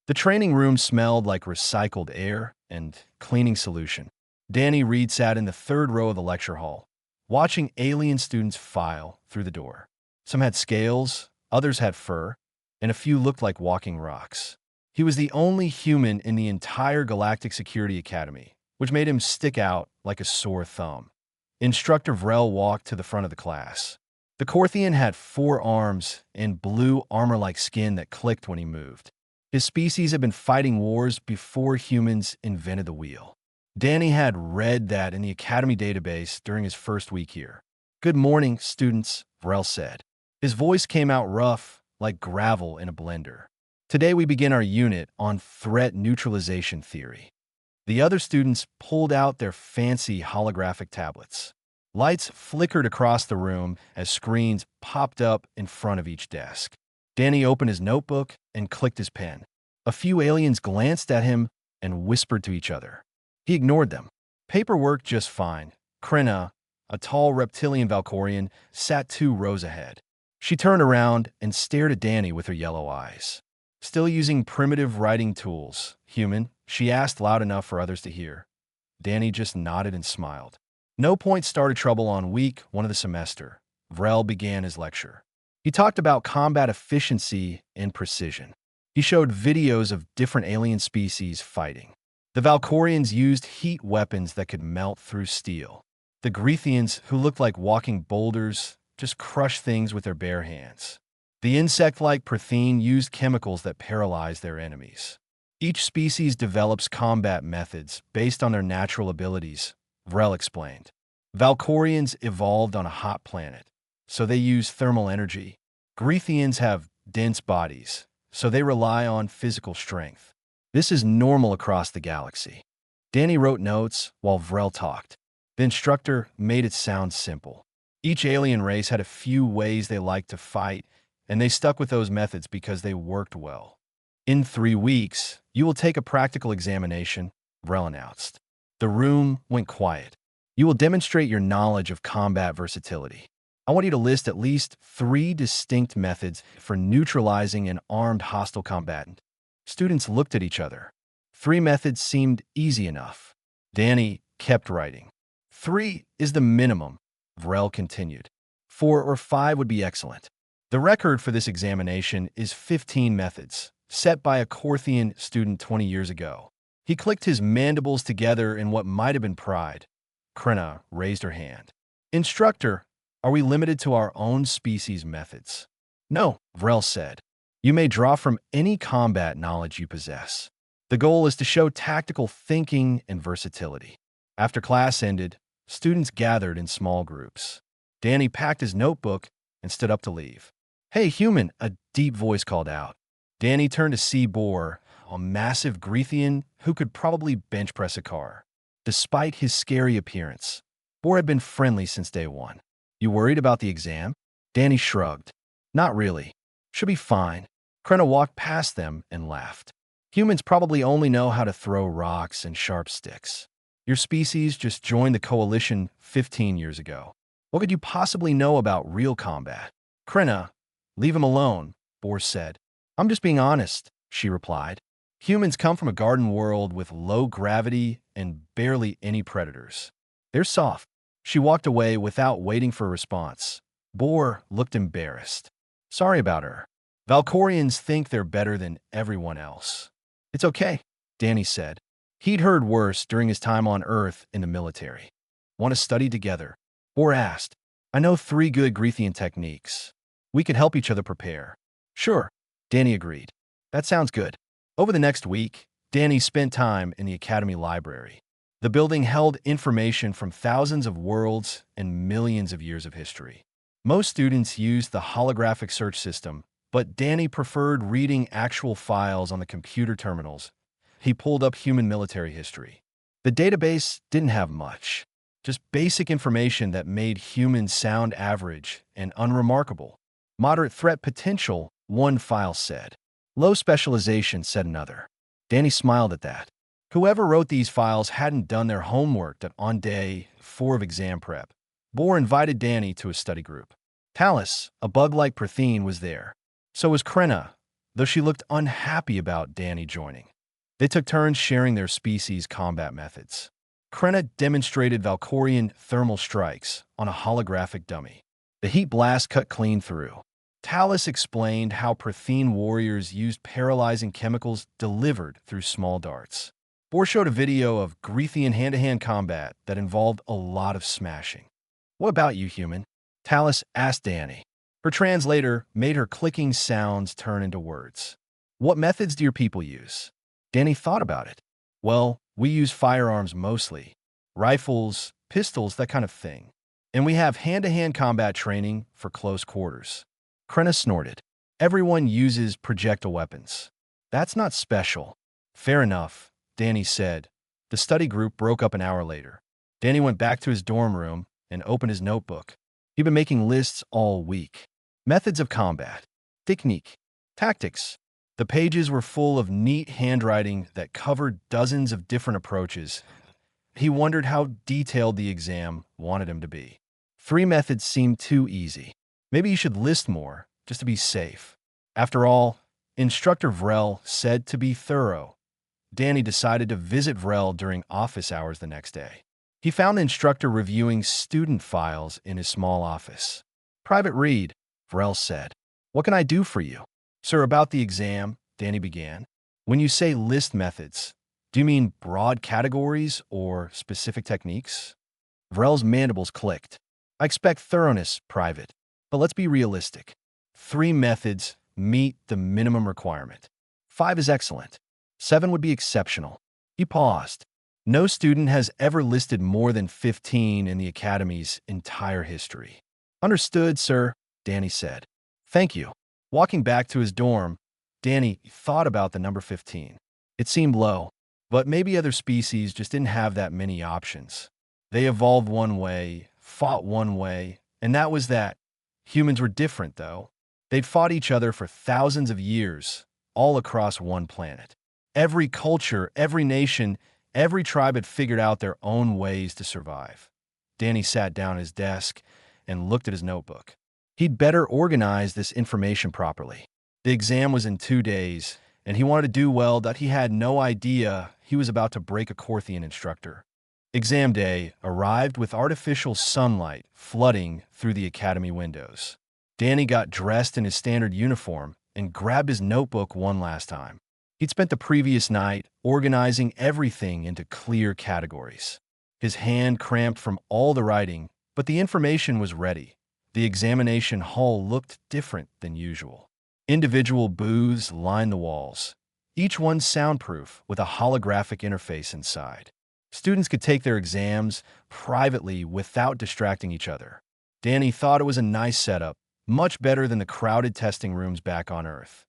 The training room smelled like recycled air and cleaning solution. Danny Reed sat in the third row of the lecture hall, watching alien students file through the door. Some had scales, others had fur, and a few looked like walking rocks. He was the only human in the entire Galactic Security Academy, which made him stick out like a sore thumb. Instructor Vrel walked to the front of the class. The Korthian had 4 arms and blue armor-like skin that clicked when he moved. His species had been fighting wars before humans invented the wheel. Danny had read that in the Academy database during his first week here. "Good morning, students," Vrel said. His voice came out rough, like gravel in a blender. "Today we begin our unit on threat neutralization theory." The other students pulled out their fancy holographic tablets. Lights flickered across the room as screens popped up in front of each desk. Danny opened his notebook and clicked his pen. A few aliens glanced at him and whispered to each other. He ignored them. Paper worked just fine. Krena, a tall reptilian Valkorian, sat 2 rows ahead. She turned around and stared at Danny with her yellow eyes. "Still using primitive writing tools, human?" she asked loud enough for others to hear. Danny just nodded and smiled. No point started trouble on week 1 of the semester. Vrel began his lecture. He talked about combat efficiency and precision. He showed videos of different alien species fighting. The Valkorians used heat weapons that could melt through steel. The Grethians, who looked like walking boulders, just crushed things with their bare hands. The insect-like Prothean used chemicals that paralyzed their enemies. Each species develops combat methods based on their natural abilities, Vrel explained. Valkorians evolved on a hot planet, so they use thermal energy. Grethians have dense bodies, so they rely on physical strength. This is normal across the galaxy. Danny wrote notes while Vrel talked. The instructor made it sound simple. Each alien race had a few ways they liked to fight, and they stuck with those methods because they worked well. "In 3 weeks, you will take a practical examination," Vrel announced. The room went quiet. "You will demonstrate your knowledge of combat versatility. I want you to list at least 3 distinct methods for neutralizing an armed hostile combatant." Students looked at each other. 3 methods seemed easy enough. Danny kept writing. "3 is the minimum," Vrel continued. 4 or 5 would be excellent. The record for this examination is 15 methods, set by a Korthian student 20 years ago. He clicked his mandibles together in what might have been pride. Krena raised her hand. "Instructor, are we limited to our own species' methods?" "No," Vrel said. "You may draw from any combat knowledge you possess. The goal is to show tactical thinking and versatility." After class ended, students gathered in small groups. Danny packed his notebook and stood up to leave. "Hey, human," a deep voice called out. Danny turned to see Boar, a massive Grethian who could probably bench press a car. Despite his scary appearance, Boar had been friendly since day 1. "You worried about the exam?" Danny shrugged. "Not really. Should be fine." Krena walked past them and laughed. "Humans probably only know how to throw rocks and sharp sticks. Your species just joined the coalition 15 years ago. What could you possibly know about real combat?" "Krena, leave him alone," Boar said. "I'm just being honest," she replied. "Humans come from a garden world with low gravity and barely any predators. They're soft." She walked away without waiting for a response. Boar looked embarrassed. "Sorry about her. Valkorians think they're better than everyone else." "It's okay," Danny said. He'd heard worse during his time on Earth in the military. "Want to study together?" Boar asked. "I know 3 good Grethian techniques. We could help each other prepare." "Sure," Danny agreed. "That sounds good." Over the next week, Danny spent time in the Academy Library. The building held information from thousands of worlds and millions of years of history. Most students used the holographic search system, but Danny preferred reading actual files on the computer terminals. He pulled up human military history. The database didn't have much, just basic information that made humans sound average and unremarkable. Moderate threat potential, one file said. Low specialization, said another. Danny smiled at that. Whoever wrote these files hadn't done their homework on day 4 of exam prep. Boar invited Danny to a study group. Talus, a bug-like Prothean, was there. So was Krena, though she looked unhappy about Danny joining. They took turns sharing their species' combat methods. Krenna demonstrated Valkorian thermal strikes on a holographic dummy. The heat blast cut clean through. Talus explained how Prothean warriors used paralyzing chemicals delivered through small darts. Bohr showed a video of Grethian hand-to-hand combat that involved a lot of smashing. "What about you, human?" Talus asked Danny. Her translator made her clicking sounds turn into words. "What methods do your people use?" Danny thought about it. "Well, we use firearms mostly. Rifles, pistols, that kind of thing. And we have hand-to-hand combat training for close quarters." Krenna snorted. "Everyone uses projectile weapons. That's not special." "Fair enough," Danny said. The study group broke up an hour later. Danny went back to his dorm room and opened his notebook. He'd been making lists all week. Methods of combat. Technique. Tactics. The pages were full of neat handwriting that covered dozens of different approaches. He wondered how detailed the exam wanted him to be. 3 methods seemed too easy. Maybe he should list more, just to be safe. After all, Instructor Vrel said to be thorough. Danny decided to visit Vrel during office hours the next day. He found the instructor reviewing student files in his small office. "Private read," Vrel said. "What can I do for you?" "Sir, about the exam," Danny began. "When you say list methods, do you mean broad categories or specific techniques?" Vrel's mandibles clicked. "I expect thoroughness, Private, but let's be realistic. 3 methods meet the minimum requirement. 5 is excellent. 7 would be exceptional." He paused. No student has ever listed more than 15 in the Academy's entire history. "Understood, sir," Danny said. "Thank you." Walking back to his dorm, Danny thought about the number 15. It seemed low, but maybe other species just didn't have that many options. They evolved one way, fought one way, and that was that. Humans were different, though. They'd fought each other for thousands of years, all across one planet. Every culture, every nation, every tribe had figured out their own ways to survive. Danny sat down at his desk and looked at his notebook. He'd better organize this information properly. The exam was in 2 days, and he wanted to do well that he had no idea he was about to break a Corthian instructor. Exam day arrived with artificial sunlight flooding through the academy windows. Danny got dressed in his standard uniform and grabbed his notebook one last time. He'd spent the previous night organizing everything into clear categories. His hand cramped from all the writing, but the information was ready. The examination hall looked different than usual. Individual booths lined the walls, each one soundproof with a holographic interface inside. Students could take their exams privately without distracting each other. Danny thought it was a nice setup, much better than the crowded testing rooms back on Earth.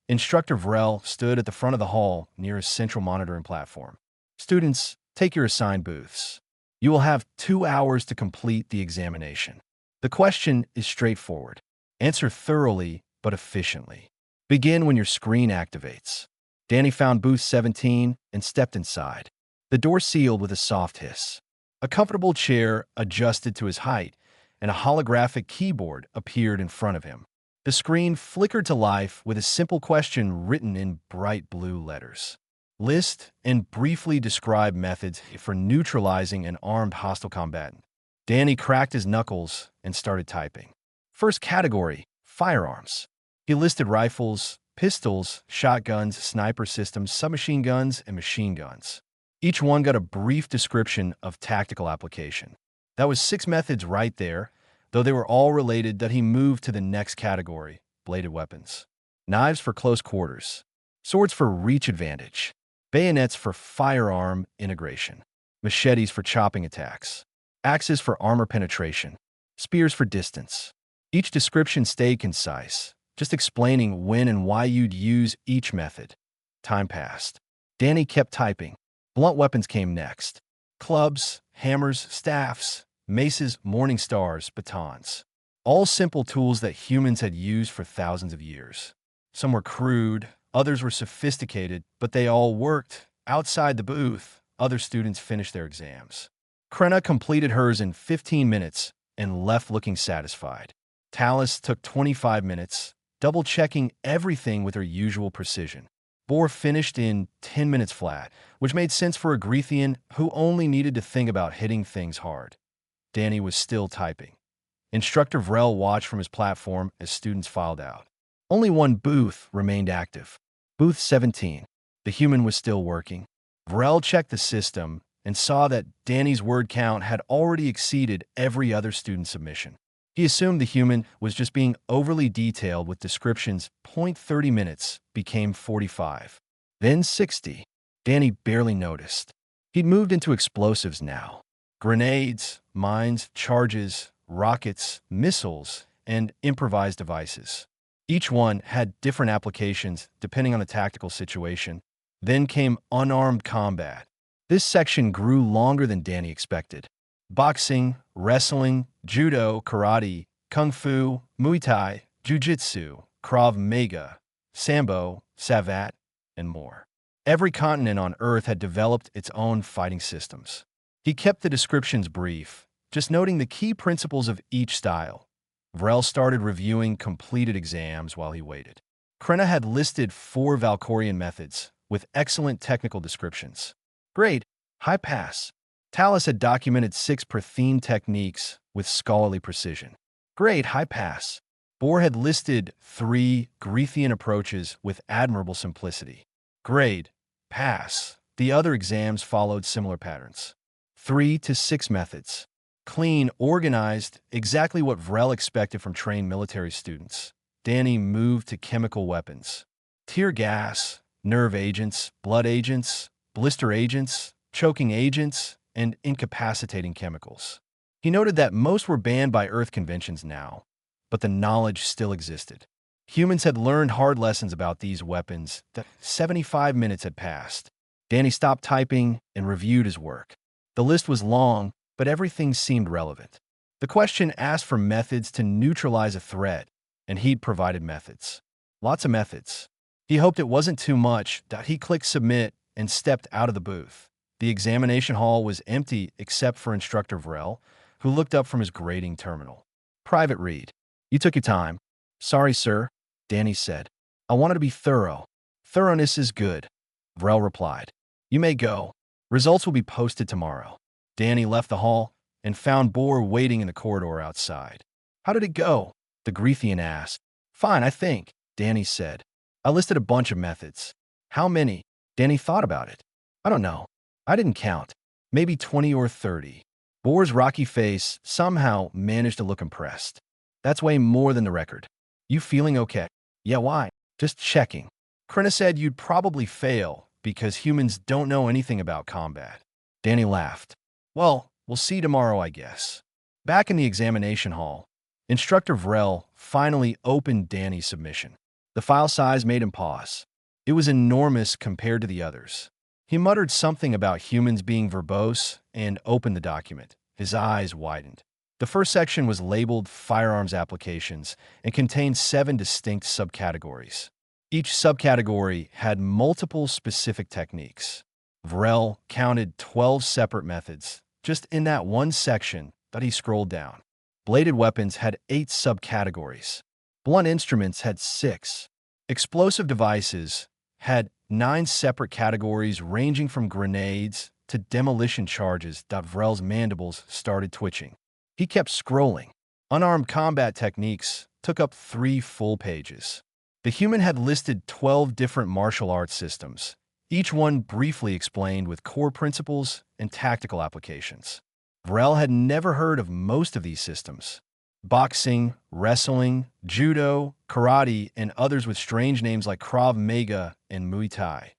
Instructor Vrel stood at the front of the hall near a central monitoring platform. "Students, take your assigned booths. You will have 2 hours to complete the examination. The question is straightforward. Answer thoroughly but efficiently. Begin when your screen activates." Danny found booth 17 and stepped inside. The door sealed with a soft hiss. A comfortable chair adjusted to his height, and a holographic keyboard appeared in front of him. The screen flickered to life with a simple question written in bright blue letters. "List and briefly describe methods for neutralizing an armed hostile combatant." Danny cracked his knuckles and started typing. First category, firearms. He listed rifles, pistols, shotguns, sniper systems, submachine guns, and machine guns. Each one got a brief description of tactical application. That was 6 methods right there, though they were all related that he moved to the next category, bladed weapons. Knives for close quarters. Swords for reach advantage. Bayonets for firearm integration. Machetes for chopping attacks. Axes for armor penetration. Spears for distance. Each description stayed concise, just explaining when and why you'd use each method. Time passed. Danny kept typing. Blunt weapons came next. Clubs, hammers, staffs, maces, morning stars, batons. All simple tools that humans had used for thousands of years. Some were crude, others were sophisticated, but they all worked. Outside the booth, other students finished their exams. Krenna completed hers in 15 minutes and left looking satisfied. Talus took 25 minutes, double-checking everything with her usual precision. Bohr finished in 10 minutes flat, which made sense for a Grethian who only needed to think about hitting things hard. Danny was still typing. Instructor Vrel watched from his platform as students filed out. Only one booth remained active. Booth 17. The human was still working. Vrel checked the system and saw that Danny's word count had already exceeded every other student submission. He assumed the human was just being overly detailed with descriptions. 30 minutes became 45. Then 60. Danny barely noticed. He'd moved into explosives now. Grenades, mines, charges, rockets, missiles, and improvised devices. Each one had different applications depending on the tactical situation. Then came unarmed combat. This section grew longer than Danny expected. Boxing, wrestling, judo, karate, kung fu, muay thai, jiu-jitsu, krav maga, sambo, savate, and more. Every continent on Earth had developed its own fighting systems. He kept the descriptions brief, just noting the key principles of each style. Vrel started reviewing completed exams while he waited. Krenna had listed 4 Valkyrian methods with excellent technical descriptions. Grade, high pass. Talus had documented 6 Prothene techniques with scholarly precision. Grade, high pass. Bohr had listed 3 Grethian approaches with admirable simplicity. Grade, pass. The other exams followed similar patterns. 3 to 6 methods. Clean, organized, exactly what Vrel expected from trained military students. Danny moved to chemical weapons. Tear gas, nerve agents, blood agents, blister agents, choking agents, and incapacitating chemicals. He noted that most were banned by Earth conventions now, but the knowledge still existed. Humans had learned hard lessons about these weapons. 75 minutes had passed. Danny stopped typing and reviewed his work. The list was long, but everything seemed relevant. The question asked for methods to neutralize a threat, and he'd provided methods. Lots of methods. He hoped it wasn't too much. He clicked submit and stepped out of the booth. The examination hall was empty except for Instructor Vrel, who looked up from his grading terminal. Private read. You took your time. Sorry, sir, Danny said. I wanted to be thorough. Thoroughness is good, Vrel replied. You may go. Results will be posted tomorrow. Danny left the hall and found Bohr waiting in the corridor outside. How did it go? The Grethian asked. Fine, I think, Danny said. I listed a bunch of methods. How many? Danny thought about it. I don't know. I didn't count. Maybe 20 or 30. Bohr's rocky face somehow managed to look impressed. That's way more than the record. You feeling okay? Yeah, why? Just checking. Krenna said you'd probably fail because humans don't know anything about combat. Danny laughed. Well, we'll see tomorrow, I guess. Back in the examination hall, Instructor Vrel finally opened Danny's submission. The file size made him pause. It was enormous compared to the others. He muttered something about humans being verbose and opened the document. His eyes widened. The first section was labeled Firearms Applications and contained 7 distinct subcategories. Each subcategory had multiple specific techniques. Vrel counted 12 separate methods just in that one section that he scrolled down. Bladed weapons had 8 subcategories. Blunt instruments had 6. Explosive devices had 9 separate categories ranging from grenades to demolition charges. Vrel's mandibles started twitching. He kept scrolling. Unarmed combat techniques took up 3 full pages. The human had listed 12 different martial arts systems, each one briefly explained with core principles and tactical applications. Vrel had never heard of most of these systems. Boxing, wrestling, judo, karate, and others with strange names like Krav Maga and Muay Thai.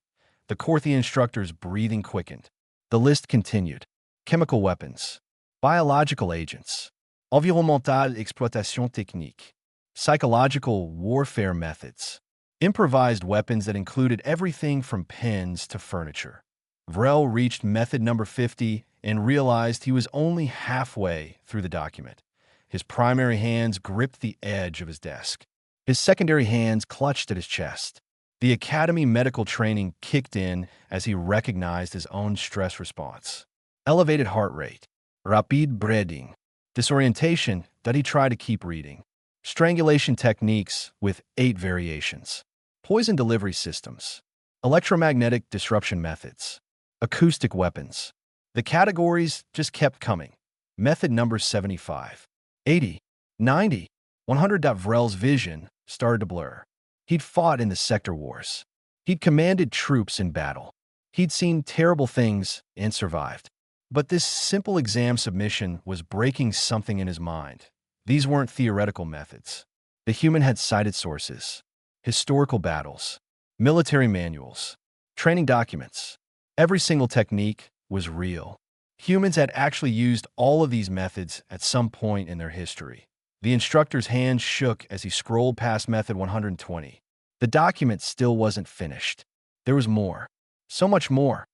The Corthian instructor's breathing quickened. The list continued. Chemical weapons, biological agents, environnementale exploitation technique, psychological warfare methods, improvised weapons that included everything from pens to furniture. Vrel reached method number 50 and realized he was only halfway through the document. His primary hands gripped the edge of his desk. His secondary hands clutched at his chest. The academy medical training kicked in as he recognized his own stress response. Elevated heart rate, rapid breathing, disorientation that he tried to keep reading. strangulation techniques with 8 variations, poison delivery systems, electromagnetic disruption methods, acoustic weapons. The categories just kept coming. Method number 75, 80, 90, 100. Vrel's vision started to blur. He'd fought in the sector wars. He'd commanded troops in battle. He'd seen terrible things and survived. But this simple exam submission was breaking something in his mind. These weren't theoretical methods. The human had cited sources, historical battles, military manuals, training documents. Every single technique was real. Humans had actually used all of these methods at some point in their history. The instructor's hand shook as he scrolled past method 120. The document still wasn't finished. There was more. So much more.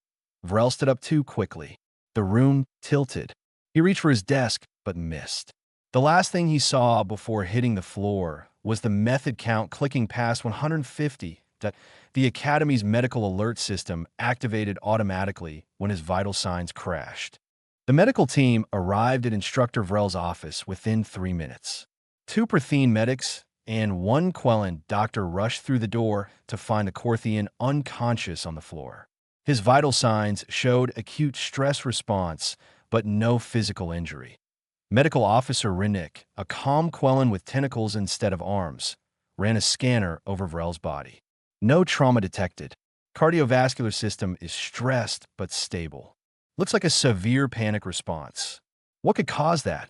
Vrel stood up too quickly. The room tilted. He reached for his desk, but missed. The last thing he saw before hitting the floor was the method count clicking past 150. The Academy's medical alert system activated automatically when his vital signs crashed. The medical team arrived at Instructor Vrel's office within 3 minutes. 2 Prothean medics and 1 Quellan doctor rushed through the door to find the Corthian unconscious on the floor. His vital signs showed acute stress response, but no physical injury. Medical Officer Rinnick, a calm Quellan with tentacles instead of arms, ran a scanner over Vrel's body. No trauma detected. Cardiovascular system is stressed but stable. Looks like a severe panic response. What could cause that?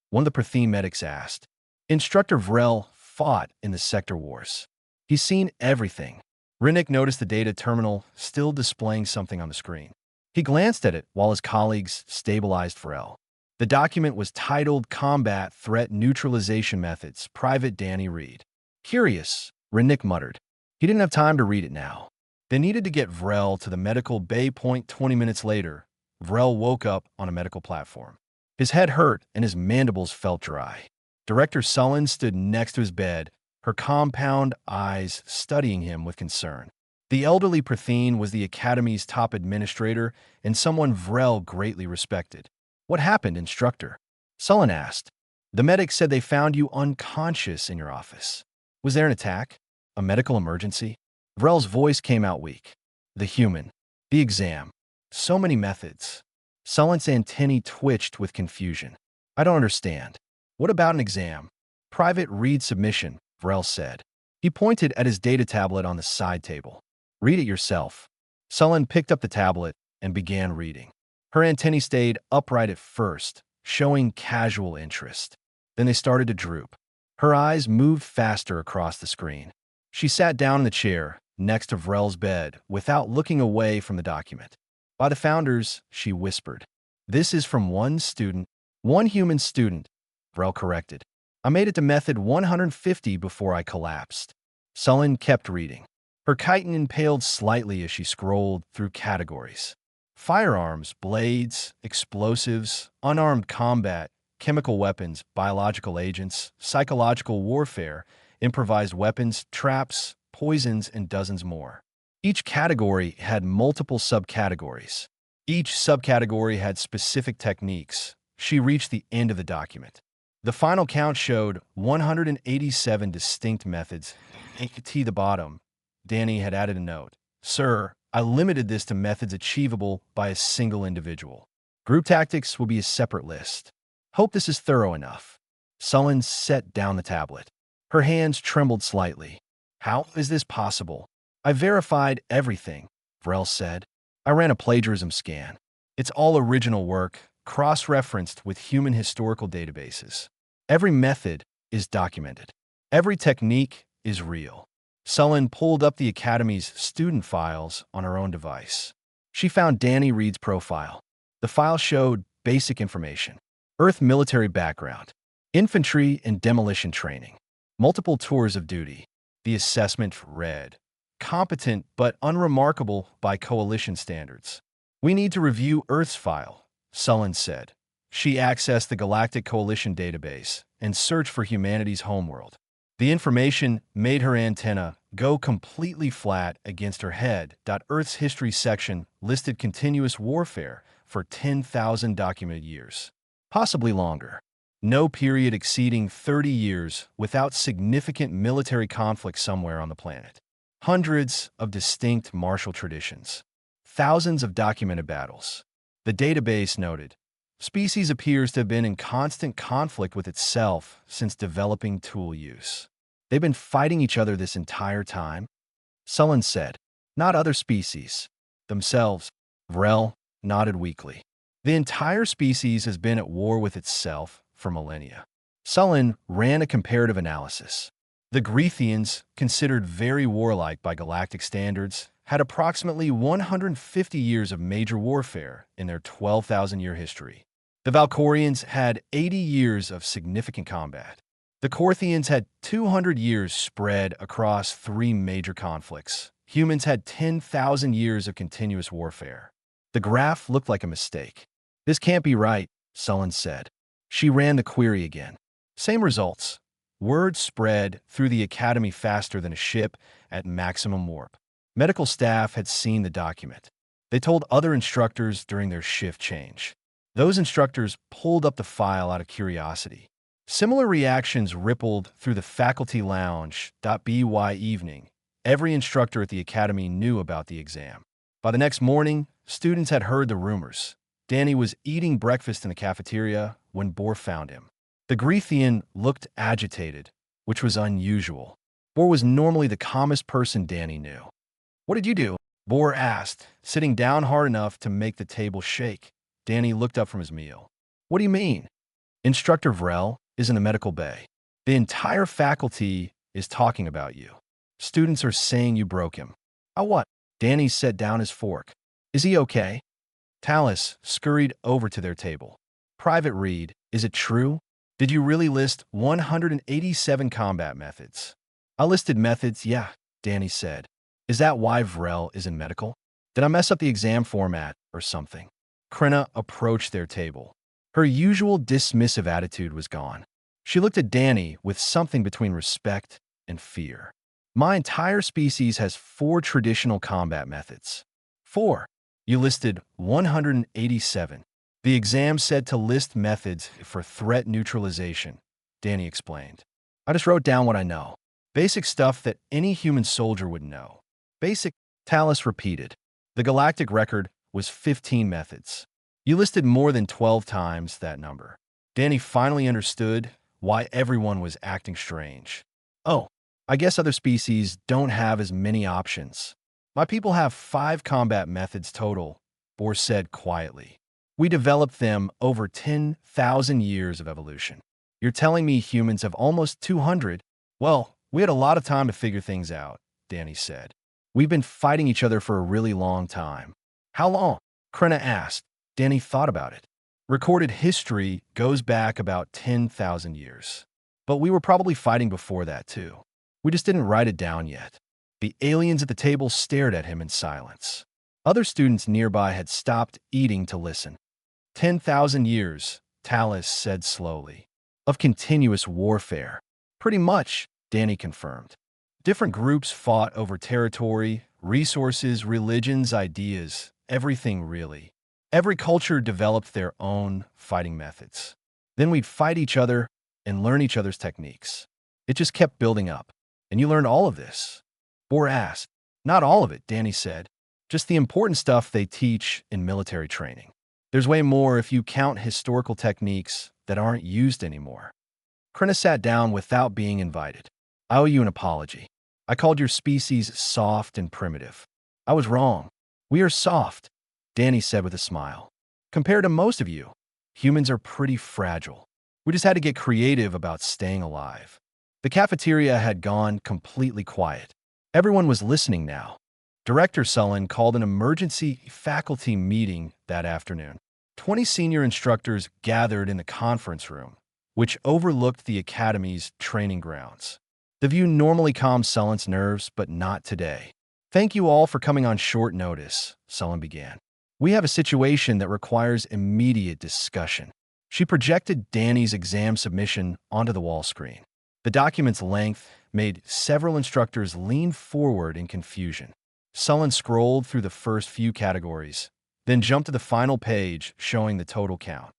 One of the Prothean medics asked. Instructor Vrel fought in the sector wars. He's seen everything. Rinnick noticed the data terminal still displaying something on the screen. He glanced at it while his colleagues stabilized Vrel. The document was titled Combat Threat Neutralization Methods, Private Danny Reed. Curious, Rinnick muttered. He didn't have time to read it now. They needed to get Vrel to the medical bay point. 20 minutes later, Vrel woke up on a medical platform. His head hurt and his mandibles felt dry. Director Sullen stood next to his bed, her compound eyes studying him with concern. The elderly Prothean was the Academy's top administrator and someone Vrel greatly respected. What happened, Instructor? Sullen asked. The medics said they found you unconscious in your office. Was there an attack? A medical emergency? Vrel's voice came out weak. The human. The exam. So many methods. Sullen's antennae twitched with confusion. I don't understand. What about an exam? Private read submission, Vrel said. He pointed at his data tablet on the side table. Read it yourself. Sullen picked up the tablet and began reading. Her antennae stayed upright at first, showing casual interest. Then they started to droop. Her eyes moved faster across the screen. She sat down in the chair next to Vrel's bed without looking away from the document. By the founders, she whispered. This is from one student, one human student, Vrel corrected. I made it to method 150 before I collapsed. Sullen kept reading. Her chitin impaled slightly as she scrolled through categories. Firearms, blades, explosives, unarmed combat, chemical weapons, biological agents, psychological warfare, improvised weapons, traps, poisons, and dozens more. Each category had multiple subcategories. Each subcategory had specific techniques. She reached the end of the document. The final count showed 187 distinct methods. At the bottom, Danny had added a note. Sir, I limited this to methods achievable by a single individual. Group tactics will be a separate list. Hope this is thorough enough. Sullen set down the tablet. Her hands trembled slightly. How is this possible? I verified everything, Vrel said. I ran a plagiarism scan. It's all original work, cross-referenced with human historical databases. Every method is documented. Every technique is real. Sullen pulled up the Academy's student files on her own device. She found Danny Reed's profile. The file showed basic information. Earth military background, infantry and demolition training, multiple tours of duty. The assessment read, competent but unremarkable by coalition standards. We need to review Earth's file, Sullen said. She accessed the Galactic Coalition database and searched for humanity's homeworld. The information made her antenna go completely flat against her head. Earth's history section listed continuous warfare for 10,000 documented years, possibly longer. No period exceeding 30 years without significant military conflict somewhere on the planet. Hundreds of distinct martial traditions. Thousands of documented battles. The database noted, species appears to have been in constant conflict with itself since developing tool use. They've been fighting each other this entire time, Sullen said. Not other species. Themselves. Vrel nodded weakly. The entire species has been at war with itself for millennia. Sullen ran a comparative analysis. The Grecians, considered very warlike by galactic standards, had approximately 150 years of major warfare in their 12,000-year history. The Valkorians had 80 years of significant combat. The Corthians had 200 years spread across 3 major conflicts. Humans had 10,000 years of continuous warfare. The graph looked like a mistake. This can't be right, Sullen said. She ran the query again. Same results. Word spread through the academy faster than a ship at maximum warp. Medical staff had seen the document. They told other instructors during their shift change. Those instructors pulled up the file out of curiosity. Similar reactions rippled through the faculty lounge. By evening, every instructor at the academy knew about the exam. By the next morning, students had heard the rumors. Danny was eating breakfast in the cafeteria when Bohr found him. The Grecian looked agitated, which was unusual. Bohr was normally the calmest person Danny knew. "What did you do?" Bohr asked, sitting down hard enough to make the table shake. Danny looked up from his meal. "What do you mean?" "Instructor Vrel is in the medical bay. The entire faculty is talking about you. Students are saying you broke him." "How what?" Danny set down his fork. "Is he okay?" Talus scurried over to their table. "Private Reed, is it true? Did you really list 187 combat methods?" "I listed methods, yeah," Danny said. "Is that why Vrel is in medical? Did I mess up the exam format or something?" Krenna approached their table. Her usual dismissive attitude was gone. She looked at Danny with something between respect and fear. "My entire species has 4 traditional combat methods." "4? You listed 187. The exam said to list methods for threat neutralization," Danny explained. "I just wrote down what I know. Basic stuff that any human soldier would know." "Basic," Talus repeated. The galactic record was 15 methods. You listed more than 12 times that number. Danny finally understood why everyone was acting strange. "Oh, I guess other species don't have as many options. My people have 5 combat methods total," Bohr said quietly. "We developed them over 10,000 years of evolution. You're telling me humans have almost 200? Well, we had a lot of time to figure things out," Danny said. "We've been fighting each other for a really long time." "How long?" Krenna asked. Danny thought about it. "Recorded history goes back about 10,000 years. But we were probably fighting before that, too. We just didn't write it down yet." The aliens at the table stared at him in silence. Other students nearby had stopped eating to listen. 10,000 years, Talus said slowly, "of continuous warfare." "Pretty much," Danny confirmed. Different groups fought over territory, resources, religions, ideas, everything really. Every culture developed their own fighting methods. Then we'd fight each other and learn each other's techniques. It just kept building up. "And you learned all of this?" Bohr asked. "Not all of it," Danny said. "Just the important stuff they teach in military training. There's way more if you count historical techniques that aren't used anymore." Krenna sat down without being invited. "I owe you an apology. I called your species soft and primitive. I was wrong. We are soft," Danny said with a smile. "Compared to most of you, humans are pretty fragile. We just had to get creative about staying alive." The cafeteria had gone completely quiet. Everyone was listening now. Director Sullen called an emergency faculty meeting that afternoon. 20 senior instructors gathered in the conference room, which overlooked the academy's training grounds. The view normally calmed Sullen's nerves, but not today. "Thank you all for coming on short notice," Sullen began. "We have a situation that requires immediate discussion." She projected Danny's exam submission onto the wall screen. The document's length made several instructors lean forward in confusion. Sullen scrolled through the first few categories, then jumped to the final page showing the total count.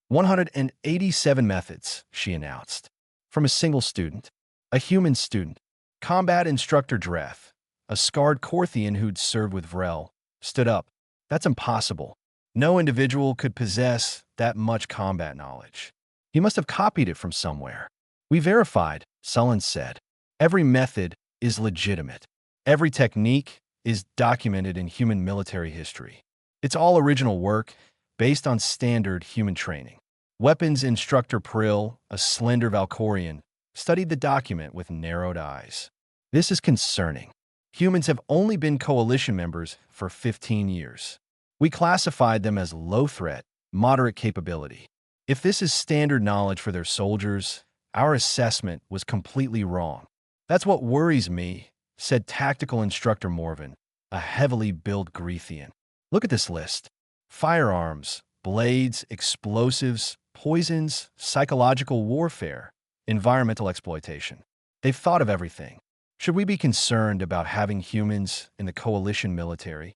187 methods, she announced. From a single student. A human student. Combat Instructor Dreth, a scarred Korthian who'd served with Vrel, stood up. That's impossible. No individual could possess that much combat knowledge. He must have copied it from somewhere. We verified, Sullen said. Every method is legitimate. Every technique is documented in human military history. It's all original work, based on standard human training. Weapons Instructor Prill, a slender Valkorian, studied the document with narrowed eyes. This is concerning. Humans have only been coalition members for 15 years. We classified them as low threat, moderate capability. If this is standard knowledge for their soldiers, our assessment was completely wrong. That's what worries me, said Tactical Instructor Morven, a heavily built Greethian. Look at this list. Firearms, blades, explosives, poisons, psychological warfare, environmental exploitation. They've thought of everything. Should we be concerned about having humans in the coalition military?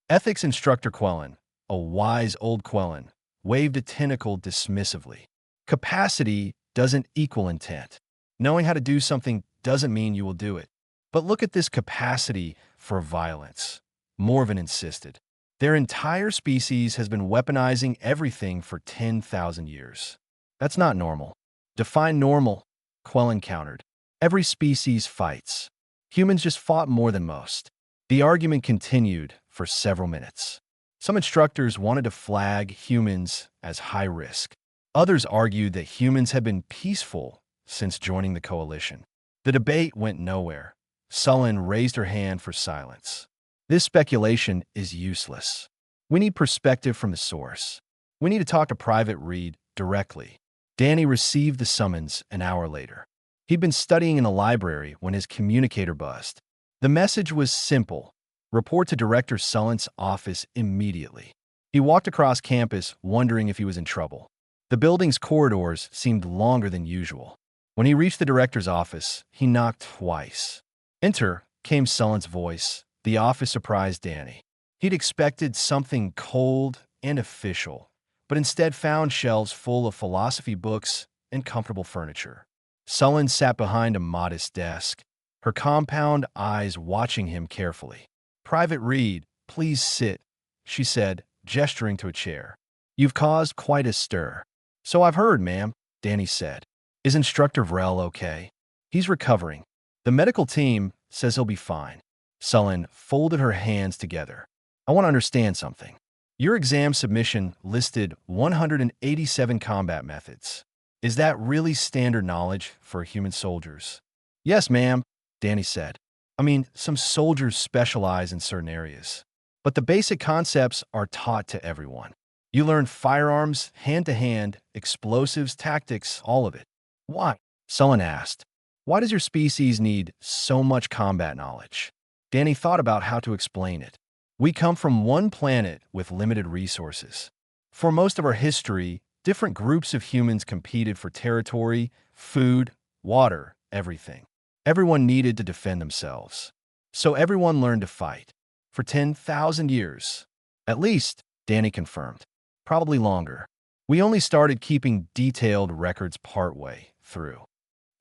Ethics Instructor Quellen, a wise old Quellen, waved a tentacle dismissively. Capacity doesn't equal intent. Knowing how to do something doesn't mean you will do it. But look at this capacity for violence, Morven insisted. Their entire species has been weaponizing everything for 10,000 years. That's not normal. Define normal, Quellen countered. Every species fights. Humans just fought more than most. The argument continued for several minutes. Some instructors wanted to flag humans as high risk. Others argued that humans had been peaceful since joining the coalition. The debate went nowhere. Sullen raised her hand for silence. This speculation is useless. We need perspective from the source. We need to talk to Private Reed directly. Danny received the summons an hour later. He'd been studying in the library when his communicator buzzed. The message was simple. Report to Director Sullen's office immediately. He walked across campus, wondering if he was in trouble. The building's corridors seemed longer than usual. When he reached the director's office, he knocked twice. Enter, came Sullen's voice. The office surprised Danny. He'd expected something cold and official, but instead found shelves full of philosophy books and comfortable furniture. Sullen sat behind a modest desk, her compound eyes watching him carefully. Private Reed, please sit, she said, gesturing to a chair. You've caused quite a stir. So I've heard, ma'am, Danny said. Is Instructor Vrel okay? He's recovering. The medical team says he'll be fine. Sullen folded her hands together. I want to understand something. Your exam submission listed 187 combat methods. Is that really standard knowledge for human soldiers? Yes, ma'am, Danny said. I mean, some soldiers specialize in certain areas. But the basic concepts are taught to everyone. You learn firearms, hand-to-hand, explosives, tactics, all of it. Why? Sullen asked. Why does your species need so much combat knowledge? Danny thought about how to explain it. We come from one planet with limited resources. For most of our history, different groups of humans competed for territory, food, water, everything. Everyone needed to defend themselves. So everyone learned to fight. For 10,000 years. At least, Danny confirmed. Probably longer. We only started keeping detailed records partway through.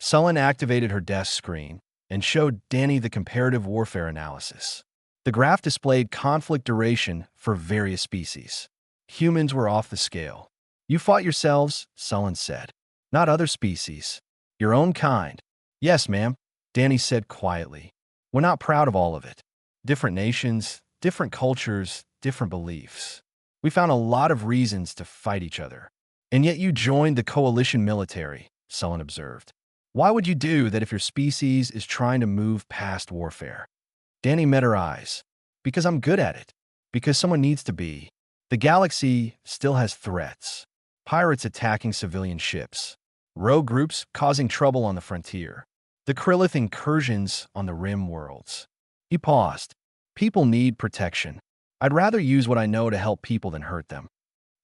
Sullen activated her desk screen and showed Danny the comparative warfare analysis. The graph displayed conflict duration for various species. Humans were off the scale. You fought yourselves, Sullen said. Not other species. Your own kind. Yes, ma'am, Danny said quietly. We're not proud of all of it. Different nations, different cultures, different beliefs. We found a lot of reasons to fight each other. And yet you joined the coalition military, Sullen observed. Why would you do that if your species is trying to move past warfare? Danny met her eyes. Because I'm good at it. Because someone needs to be. The galaxy still has threats. Pirates attacking civilian ships. Rogue groups causing trouble on the frontier. The Krillith incursions on the rim worlds. He paused. People need protection. I'd rather use what I know to help people than hurt them.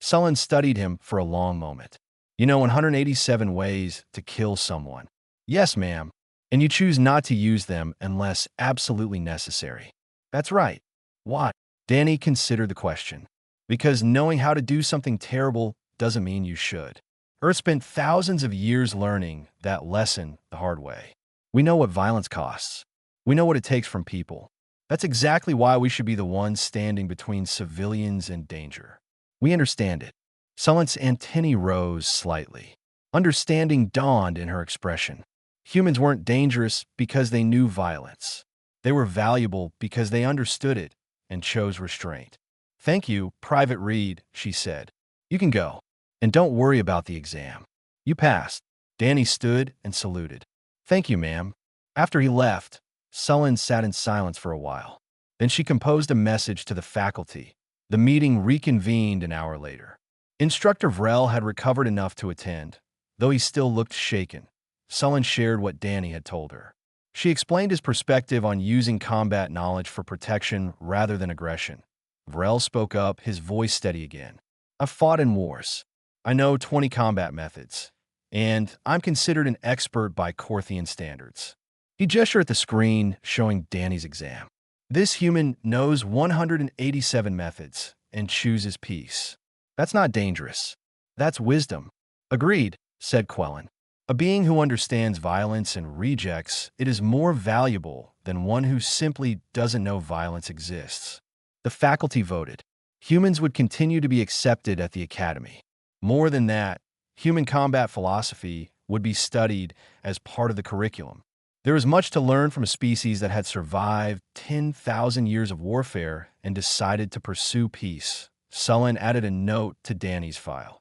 Sullen studied him for a long moment. You know 187 ways to kill someone. Yes, ma'am. And you choose not to use them unless absolutely necessary. That's right. Why? Danny considered the question. Because knowing how to do something terrible doesn't mean you should. Earth spent thousands of years learning that lesson the hard way. We know what violence costs. We know what it takes from people. That's exactly why we should be the ones standing between civilians and danger. We understand it. Sullen's antennae rose slightly. Understanding dawned in her expression. Humans weren't dangerous because they knew violence. They were valuable because they understood it and chose restraint. "Thank you, Private Reed," she said. "You can go. And don't worry about the exam. You passed." Danny stood and saluted. "Thank you, ma'am." After he left, Sullen sat in silence for a while. Then she composed a message to the faculty. The meeting reconvened an hour later. Instructor Vrel had recovered enough to attend, though he still looked shaken. Sullen shared what Danny had told her. She explained his perspective on using combat knowledge for protection rather than aggression. Vrel spoke up, his voice steady again. "I've fought in wars. I know 20 combat methods, and I'm considered an expert by Korthian standards." He gestured at the screen, showing Danny's exam. "This human knows 187 methods and chooses peace. That's not dangerous. That's wisdom." "Agreed," said Quellen. "A being who understands violence and rejects it is more valuable than one who simply doesn't know violence exists." The faculty voted. Humans would continue to be accepted at the academy. More than that, human combat philosophy would be studied as part of the curriculum. There was much to learn from a species that had survived 10,000 years of warfare and decided to pursue peace. Sullen added a note to Danny's file.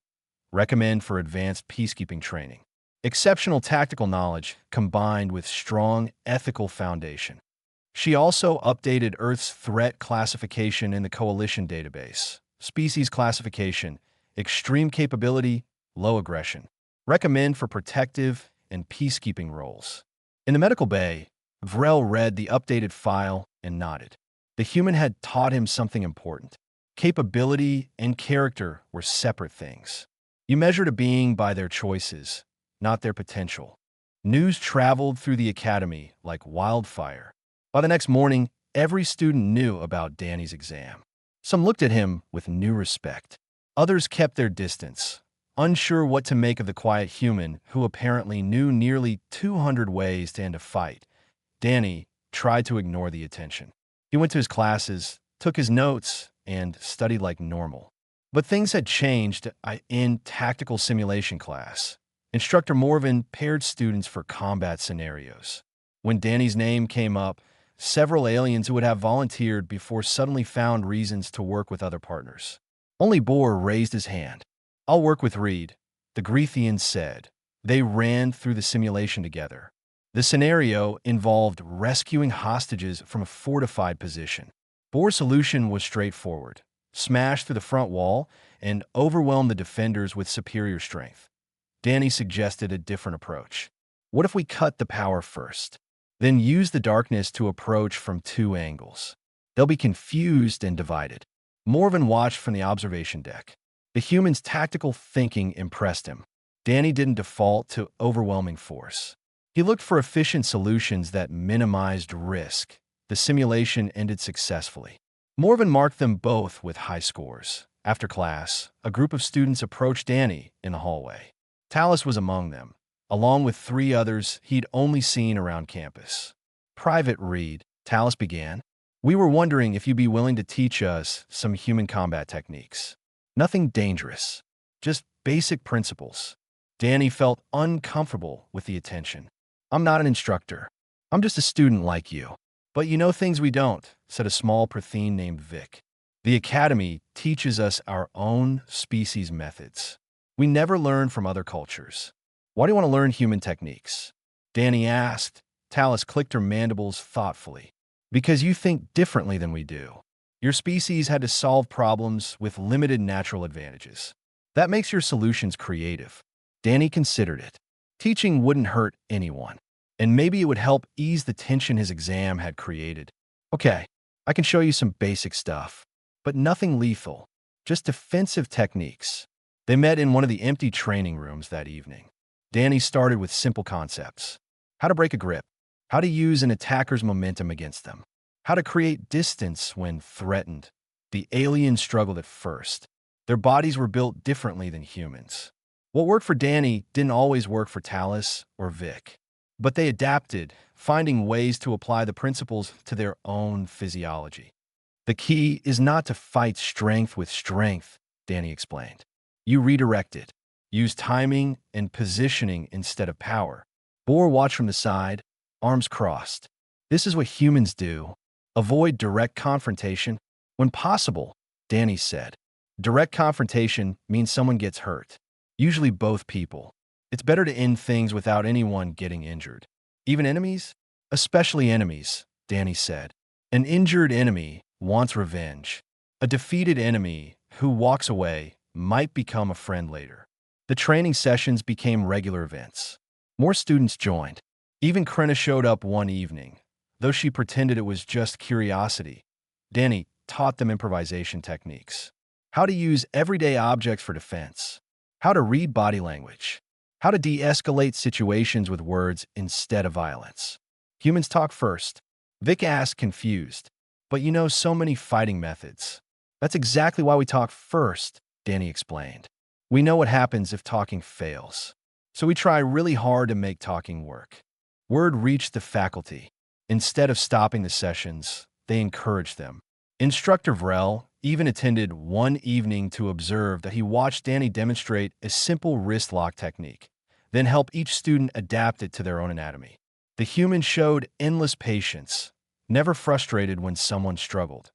"Recommend for advanced peacekeeping training. Exceptional tactical knowledge combined with strong ethical foundation." She also updated Earth's threat classification in the Coalition database. Species classification: extreme capability, low aggression. Recommend for protective and peacekeeping roles. In the medical bay, Vrel read the updated file and nodded. The human had taught him something important. Capability and character were separate things. You measured a being by their choices, not their potential. News traveled through the academy like wildfire. By the next morning, every student knew about Danny's exam. Some looked at him with new respect. Others kept their distance, unsure what to make of the quiet human who apparently knew nearly 200 ways to end a fight. Danny tried to ignore the attention. He went to his classes, took his notes, and studied like normal. But things had changed in tactical simulation class. Instructor Morvan paired students for combat scenarios. When Danny's name came up, several aliens who would have volunteered before suddenly found reasons to work with other partners. Only Bohr raised his hand. "I'll work with Reed," the Grethian said. They ran through the simulation together. The scenario involved rescuing hostages from a fortified position. Bohr's solution was straightforward: smash through the front wall and overwhelm the defenders with superior strength. Danny suggested a different approach. "What if we cut the power first, then use the darkness to approach from two angles? They'll be confused and divided." Morvan watched from the observation deck. The human's tactical thinking impressed him. Danny didn't default to overwhelming force. He looked for efficient solutions that minimized risk. The simulation ended successfully. Morvan marked them both with high scores. After class, a group of students approached Danny in the hallway. Talus was among them, along with 3 others he'd only seen around campus. "Private Reed," Talus began, "we were wondering if you'd be willing to teach us some human combat techniques. Nothing dangerous, just basic principles." Danny felt uncomfortable with the attention. "I'm not an instructor. I'm just a student like you." "But you know things we don't," said a small Prothean named Vic. "The Academy teaches us our own species methods. We never learn from other cultures. Why do you want to learn human techniques?" Danny asked. Talus clicked her mandibles thoughtfully. "Because you think differently than we do. Your species had to solve problems with limited natural advantages. That makes your solutions creative." Danny considered it. Teaching wouldn't hurt anyone, and maybe it would help ease the tension his exam had created. "Okay, I can show you some basic stuff, but nothing lethal, just defensive techniques." They met in one of the empty training rooms that evening. Danny started with simple concepts: how to break a grip, how to use an attacker's momentum against them, how to create distance when threatened. The alien struggled at first. Their bodies were built differently than humans. What worked for Danny didn't always work for Talus or Vic. But they adapted, finding ways to apply the principles to their own physiology. The key is not to fight strength with strength, Danny explained. You redirect it. Use timing and positioning instead of power. Boar watched from the side, arms crossed. This is what humans do. Avoid direct confrontation when possible, Danny said. Direct confrontation means someone gets hurt, usually both people. It's better to end things without anyone getting injured. Even enemies? Especially enemies, Danny said. An injured enemy wants revenge. A defeated enemy who walks away might become a friend later. The training sessions became regular events. More students joined. Even Krenna showed up one evening, though she pretended it was just curiosity. Danny taught them improvisation techniques. How to use everyday objects for defense. How to read body language. How to de-escalate situations with words instead of violence. Humans talk first. Vic asked, confused. But you know so many fighting methods. That's exactly why we talk first, Danny explained. We know what happens if talking fails. So we try really hard to make talking work. Word reached the faculty. Instead of stopping the sessions, they encouraged them. Instructor Vrel even attended one evening to observe that he watched Danny demonstrate a simple wrist lock technique, then help each student adapt it to their own anatomy. The human showed endless patience, never frustrated when someone struggled.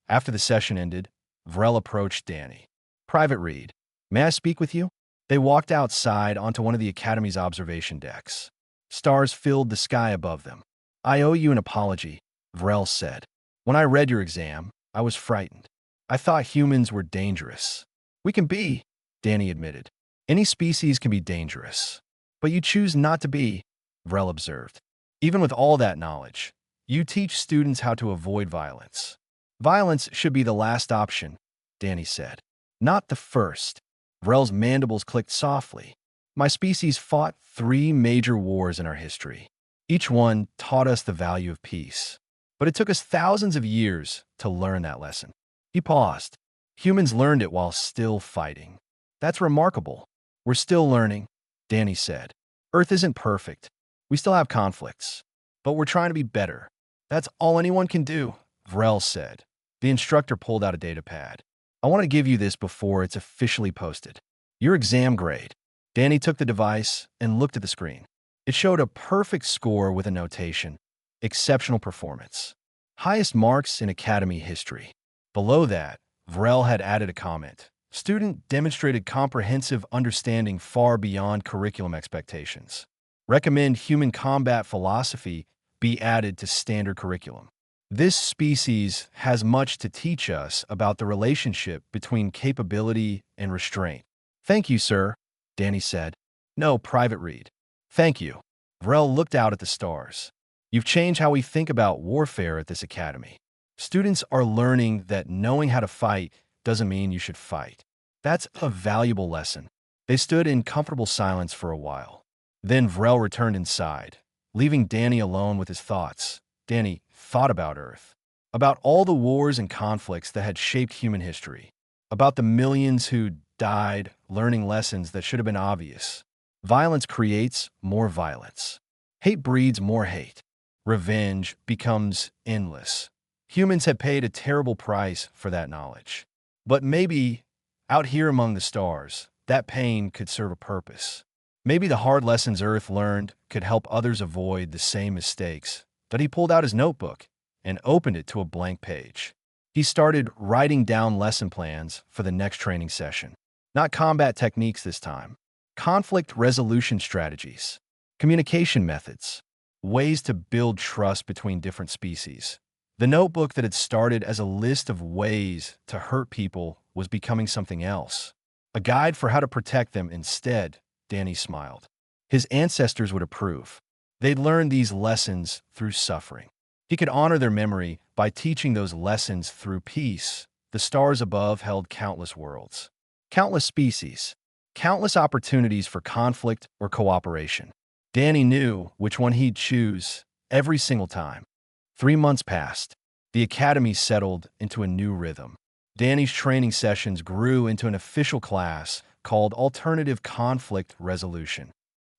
After the session ended, Vrel approached Danny. Private read. May I speak with you? They walked outside onto one of the Academy's observation decks. Stars filled the sky above them. I owe you an apology, Vrel said. When I read your exam, I was frightened. I thought humans were dangerous. We can be, Danny admitted. Any species can be dangerous. But you choose not to be, Vrel observed. Even with all that knowledge, you teach students how to avoid violence. Violence should be the last option, Danny said. Not the first. Vrel's mandibles clicked softly. My species fought 3 major wars in our history. Each one taught us the value of peace. But it took us thousands of years to learn that lesson. He paused. Humans learned it while still fighting. That's remarkable. We're still learning, Danny said. Earth isn't perfect. We still have conflicts. But we're trying to be better. That's all anyone can do, Vrel said. The instructor pulled out a data pad. I want to give you this before it's officially posted. Your exam grade. Danny took the device and looked at the screen. It showed a perfect score with a notation. Exceptional performance. Highest marks in Academy history. Below that, Vrel had added a comment. Student demonstrated comprehensive understanding far beyond curriculum expectations. Recommend human combat philosophy be added to standard curriculum. This species has much to teach us about the relationship between capability and restraint. Thank you, sir, Danny said. No, private read. Thank you. Vrel looked out at the stars. You've changed how we think about warfare at this academy. Students are learning that knowing how to fight doesn't mean you should fight. That's a valuable lesson. They stood in comfortable silence for a while. Then Vrel returned inside, leaving Danny alone with his thoughts. Danny thought about Earth, about all the wars and conflicts that had shaped human history, about the millions who died learning lessons that should have been obvious. Violence creates more violence. Hate breeds more hate. Revenge becomes endless. Humans have paid a terrible price for that knowledge. But maybe, out here among the stars, that pain could serve a purpose. Maybe the hard lessons Earth learned could help others avoid the same mistakes. That he pulled out his notebook and opened it to a blank page. He started writing down lesson plans for the next training session. Not combat techniques this time. Conflict resolution strategies. Communication methods. Ways to build trust between different species. The notebook that had started as a list of ways to hurt people was becoming something else. A guide for how to protect them instead, Danny smiled. His ancestors would approve. They'd learned these lessons through suffering. He could honor their memory by teaching those lessons through peace. The stars above held countless worlds, countless species, countless opportunities for conflict or cooperation. Danny knew which one he'd choose every single time. 3 months passed. The academy settled into a new rhythm. Danny's training sessions grew into an official class called Alternative Conflict Resolution.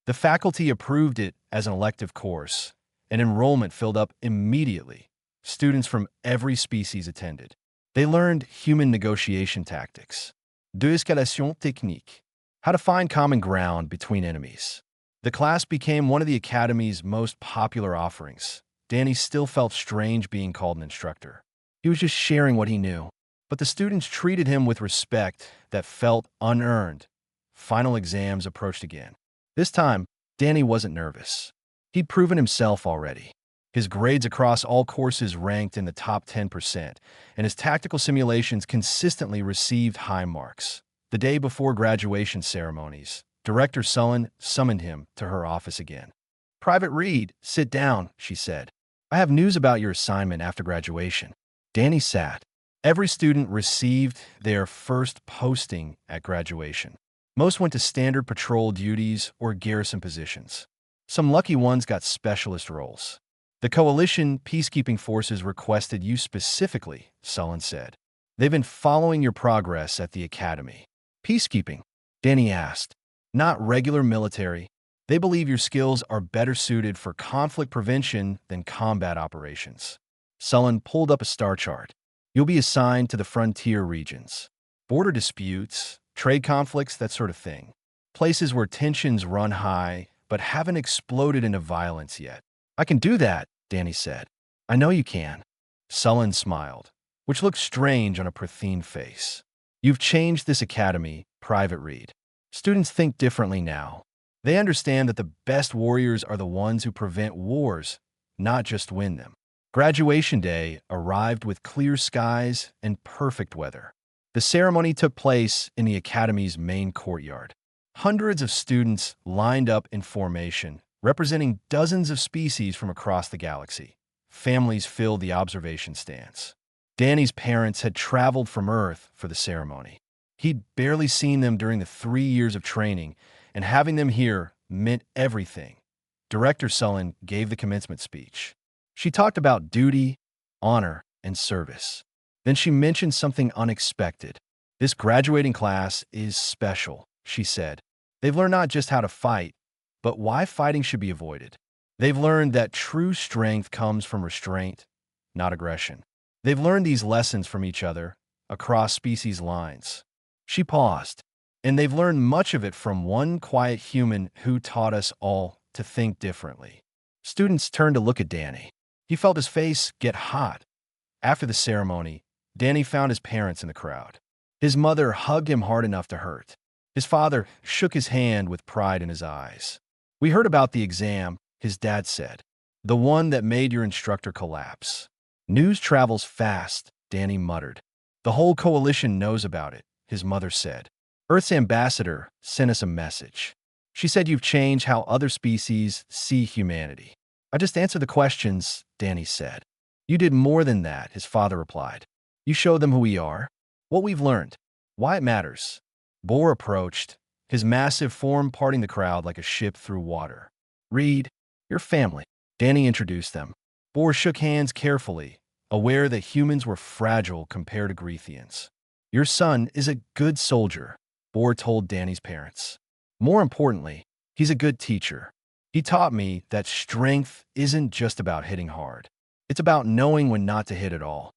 The faculty approved it as an elective course, and enrollment filled up immediately. Students from every species attended. They learned human negotiation tactics, de-escalation technique, how to find common ground between enemies. The class became one of the Academy's most popular offerings. Danny still felt strange being called an instructor. He was just sharing what he knew. But the students treated him with respect that felt unearned. Final exams approached again. This time, Danny wasn't nervous. He'd proven himself already. His grades across all courses ranked in the top 10%, and his tactical simulations consistently received high marks. The day before graduation ceremonies, Director Sullen summoned him to her office again. "Private Reed, sit down," she said. "I have news about your assignment after graduation." Danny sat. Every student received their first posting at graduation. Most went to standard patrol duties or garrison positions. Some lucky ones got specialist roles. "The Coalition peacekeeping forces requested you specifically," Sullen said. "They've been following your progress at the Academy." "Peacekeeping?" Danny asked. "Not regular military. They believe your skills are better suited for conflict prevention than combat operations." Sullen pulled up a star chart. "You'll be assigned to the frontier regions. Border disputes, trade conflicts, that sort of thing. Places where tensions run high but haven't exploded into violence yet." "I can do that," Danny said. "I know you can." Sullen smiled, which looked strange on a pristine face. "You've changed this academy," Private Reed. "Students think differently now. They understand that the best warriors are the ones who prevent wars, not just win them." Graduation day arrived with clear skies and perfect weather. The ceremony took place in the Academy's main courtyard. Hundreds of students lined up in formation, representing dozens of species from across the galaxy. Families filled the observation stands. Danny's parents had traveled from Earth for the ceremony. He'd barely seen them during the 3 years of training, and having them here meant everything. Director Sullen gave the commencement speech. She talked about duty, honor, and service. Then she mentioned something unexpected. "This graduating class is special," she said. "They've learned not just how to fight, but why fighting should be avoided. They've learned that true strength comes from restraint, not aggression. They've learned these lessons from each other, across species lines." She paused. "And they've learned much of it from one quiet human who taught us all to think differently." Students turned to look at Danny. He felt his face get hot. After the ceremony, Danny found his parents in the crowd. His mother hugged him hard enough to hurt. His father shook his hand with pride in his eyes. "We heard about the exam," his dad said. "The one that made your instructor collapse." "News travels fast," Danny muttered. "The whole coalition knows about it," his mother said. "Earth's ambassador sent us a message. She said you've changed how other species see humanity." "I just answered the questions," Danny said. "You did more than that," his father replied. "You showed them who we are, what we've learned, why it matters." Boar approached, his massive form parting the crowd like a ship through water. "Reed, your family." Danny introduced them. Boar shook hands carefully, aware that humans were fragile compared to Grethians. "Your son is a good soldier," Boar told Danny's parents. "More importantly, he's a good teacher. He taught me that strength isn't just about hitting hard. It's about knowing when not to hit at all."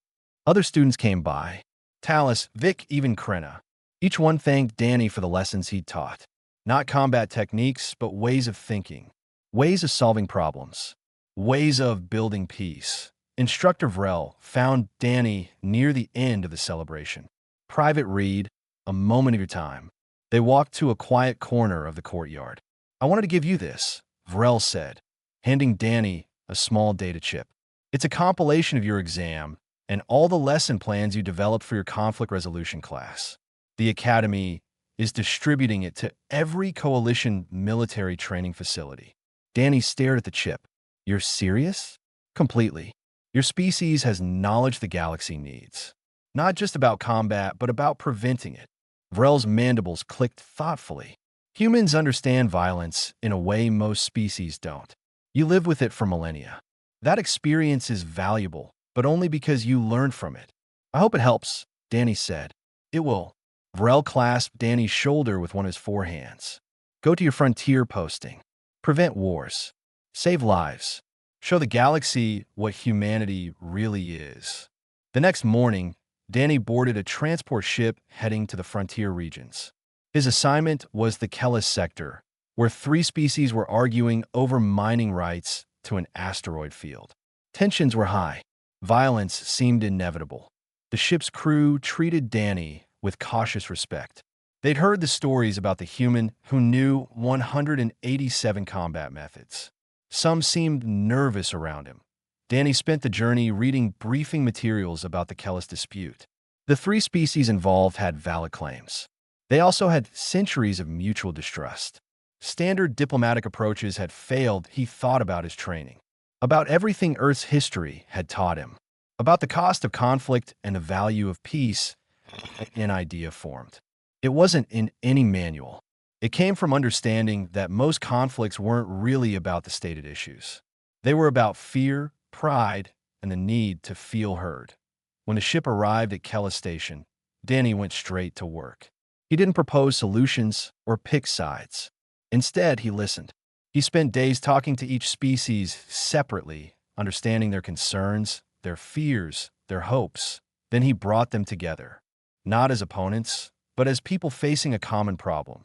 Other students came by. Talus, Vic, even Krenna. Each one thanked Danny for the lessons he'd taught. Not combat techniques, but ways of thinking. Ways of solving problems. Ways of building peace. Instructor Vrel found Danny near the end of the celebration. "Private Reed, a moment of your time." They walked to a quiet corner of the courtyard. "I wanted to give you this," Vrel said, handing Danny a small data chip. "It's a compilation of your exam and all the lesson plans you developed for your conflict resolution class. The Academy is distributing it to every coalition military training facility." Danny stared at the chip. "You're serious?" "Completely. Your species has knowledge the galaxy needs. Not just about combat, but about preventing it." Vrel's mandibles clicked thoughtfully. "Humans understand violence in a way most species don't. You live with it for millennia. That experience is valuable, but only because you learned from it. I hope it helps." Danny said. It will. Vrel clasped Danny's shoulder with one of his forehands. Go to your frontier posting. Prevent wars. Save lives. Show the galaxy what humanity really is. The next morning, Danny boarded a transport ship heading to the frontier regions. His assignment was the Kellis sector, where three species were arguing over mining rights to an asteroid field. Tensions were high. Violence seemed inevitable. The ship's crew treated Danny with cautious respect. They'd heard the stories about the human who knew 187 combat methods. Some seemed nervous around him. Danny spent the journey reading briefing materials about the Kellis dispute. The three species involved had valid claims. They also had centuries of mutual distrust. Standard diplomatic approaches had failed. He thought about his training, about everything Earth's history had taught him, about the cost of conflict and the value of peace. An idea formed. It wasn't in any manual. It came from understanding that most conflicts weren't really about the stated issues. They were about fear, pride, and the need to feel heard. When the ship arrived at Kellis Station, Danny went straight to work. He didn't propose solutions or pick sides. Instead, he listened. He spent days talking to each species separately, understanding their concerns, their fears, their hopes. Then he brought them together, not as opponents, but as people facing a common problem.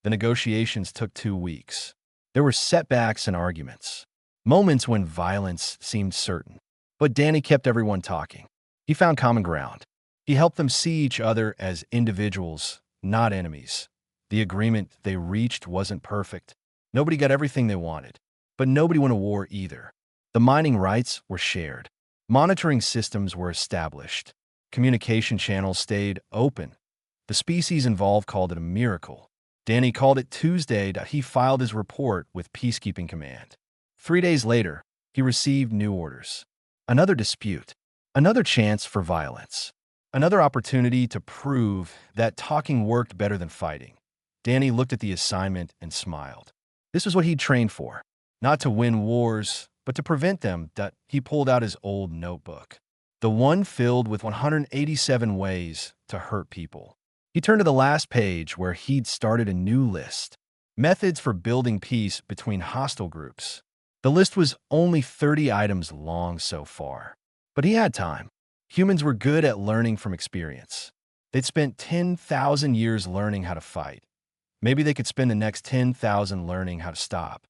The negotiations took 2 weeks. There were setbacks and arguments, moments when violence seemed certain. But Danny kept everyone talking. He found common ground. He helped them see each other as individuals, not enemies. The agreement they reached wasn't perfect. Nobody got everything they wanted, but nobody won a war either. The mining rights were shared. Monitoring systems were established. Communication channels stayed open. The species involved called it a miracle. Danny called it Tuesday. He filed his report with Peacekeeping Command. 3 days later, he received new orders. Another dispute. Another chance for violence. Another opportunity to prove that talking worked better than fighting. Danny looked at the assignment and smiled. This was what he'd trained for. Not to win wars, but to prevent them. He pulled out his old notebook, the one filled with 187 ways to hurt people. He turned to the last page where he'd started a new list. Methods for building peace between hostile groups. The list was only 30 items long so far. But he had time. Humans were good at learning from experience. They'd spent 10,000 years learning how to fight. Maybe they could spend the next 10,000 learning how to stop.